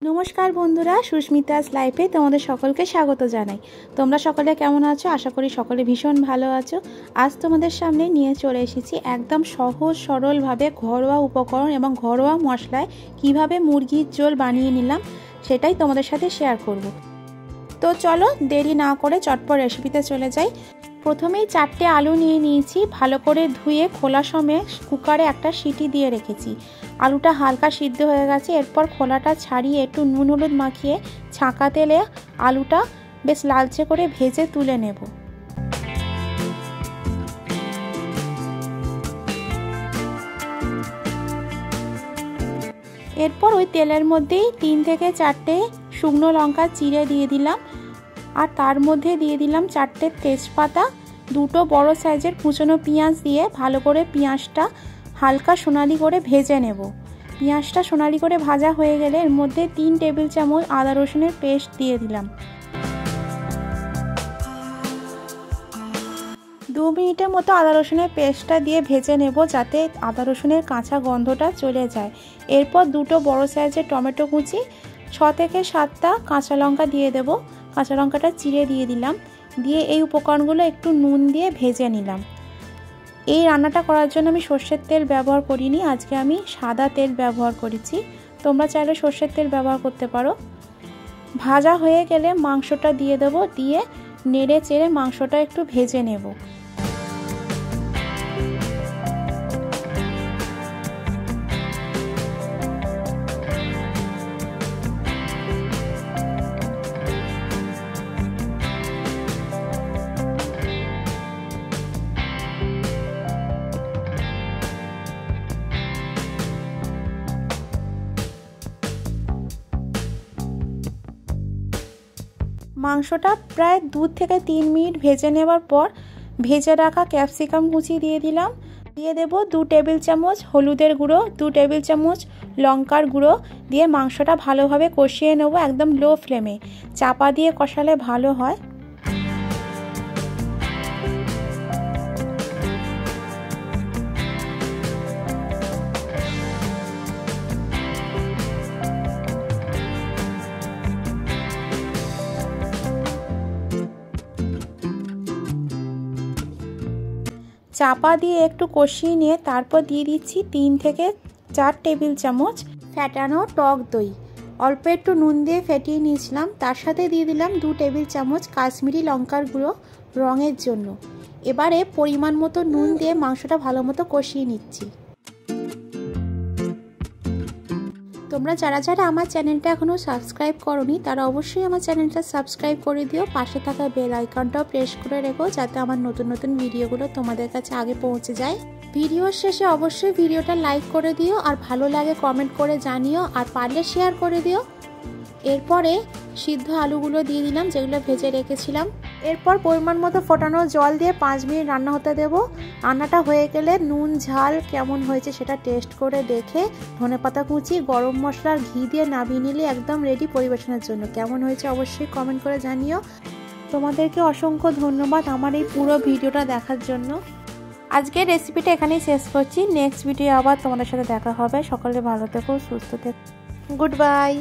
नमस्कार बंधुरा सुस्मितास लाइफे तुम्हारे सकल के स्वागत जानाई। तोमरा सकले केमन आछो? आशा करी सकले भीषण भालो आछो। आज तुम्हादेर सामने निये चले एसेछि एकदम सहज सरल भावे घरोया उपकरण एबं घरोया मशलाय किभाबे मुरगिर झोल बानिये निलाम सेटाई तोमादेर साथे शेयर करब। तो चलो देरी ना करे चटपट रेसिपिते चले जाई। प्रथमेई 4टे आलू निये निয়েছি, भालो करे धुए खोला समेत कुकारे एकटा सीटी दिए रेखेছি। आलूटा हालका सिद्ध हो गेছে। एरपर खोलाटा छाड़िए एकटू नुन हलुद माखिए छाका तेले आलूटा बेश लालचे करे भेजे तुले नेब। एरपर ओई तेलेर मध्येई 3 থেকে 4টে शुकनो लंका चिरे दिए दिलाम और तार मध्य दिए दिलाम 4টে तेजपाता, दुटो बड़ो साइजेर कुचनो पेঁয়াজ दिए भालो करे पेঁয়াজটা हालका सोनाली करे भेजे नेब। पेঁয়াজটা सोनाली करे भाजा हो गेले एर मध्य 3 टेबिल चामच आदा रसुनेर पेस्ट दिए दिलाम। 2 मिनिटेर मतो आदा रसुनेर पेस्टटा दिए भेजे नेब जाते आदा रसुनेर काँचा गन्धटा चले जाए। एरपर दुटो बड़ो साइजेर टमेटो कुचि 6 থেকে 7টা काँचा लंका दिए देब। काँचा लंकाटा चिरे दिए दिलाम, दिए এই উপকরণগুলো একটু নুন দিয়ে ভেজে নিলাম। এই রান্নাটা করার জন্য আমি সরষের তেল ব্যবহার করিনি, আজকে আমি সাদা তেল ব্যবহার করেছি। তোমরা চাইলে সরষের তেল ব্যবহার করতে পারো। ভাজা হয়ে গেলে মাংসটা দিয়ে দেব, দিয়ে নেড়ে চেড়ে মাংসটা একটু ভেজে নেব। মাংসটা প্রায় 2 থেকে 3 মিনিট ভেজে নেবার পর ভেজে রাখা ক্যাপসিকাম কুচি দিয়ে দিলাম। দিয়ে দেব 2 টেবিল চামচ হলুদের গুঁড়ো, 2 টেবিল চামচ লঙ্কার গুঁড়ো দিয়ে মাংসটা ভালোভাবে কষিয়ে নেব একদম লো ফ্লেমে। চাপা দিয়ে কষালে ভালো হয়। চাপা দিয়ে একটু কষিয়ে নিয়ে তারপর দিয়ে দিচ্ছি 3 থেকে 4 টেবিল চামচ ফেটানো টক দই। অল্প একটু নুন দিয়ে ফেটিয়ে নিয়েছিলাম। তার সাথে দিয়ে দিলাম 2 টেবিল চামচ কাশ্মীরি লঙ্কার গুঁড়ো রঙের জন্য। এবারে পরিমাণ মতো নুন দিয়ে মাংসটা ভালো মতো কষিয়ে নিচ্ছি। তোমরা যারা যারা আমার চ্যানেলটা এখনো সাবস্ক্রাইব করোনি তারা অবশ্যই আমার চ্যানেলটা সাবস্ক্রাইব করে দিও, পাশে থাকা বেল আইকনটাও প্রেস করে রেখো যাতে আমার নতুন নতুন ভিডিওগুলো তোমাদের কাছে আগে পৌঁছে যায়। ভিডিওর শেষে অবশ্যই ভিডিওটা লাইক করে দিও আর ভালো লাগে কমেন্ট করে জানিও আর পারলে শেয়ার করে দিও। এরপরে সিদ্ধ আলুগুলো দিয়ে দিলাম যেগুলো ভেজে রেখেছিলাম। এরপর পরিমাণ মতো ফোটানো জল দিয়ে 5 মিনিট রান্না হতে দেব। রান্নাটা হয়ে গেলে নুন ঝাল কেমন হয়েছে সেটা টেস্ট করে দেখে ধনেপাতা কুচি গরম মশলা আর ঘি দিয়ে নামিয়ে নিলে একদম রেডি পরিবেশনের জন্য। কেমন হয়েছে অবশ্যই কমেন্ট করে জানিও। তোমাদেরকে অসংখ্য ধন্যবাদ আমার এই পুরো ভিডিওটা দেখার জন্য। আজকের রেসিপিটা এখানেই শেষ করছি। নেক্সট ভিডিও আবার তোমাদের সাথে দেখা হবে। সকলে ভালো থেকো, সুস্থ থেকো। Good bye.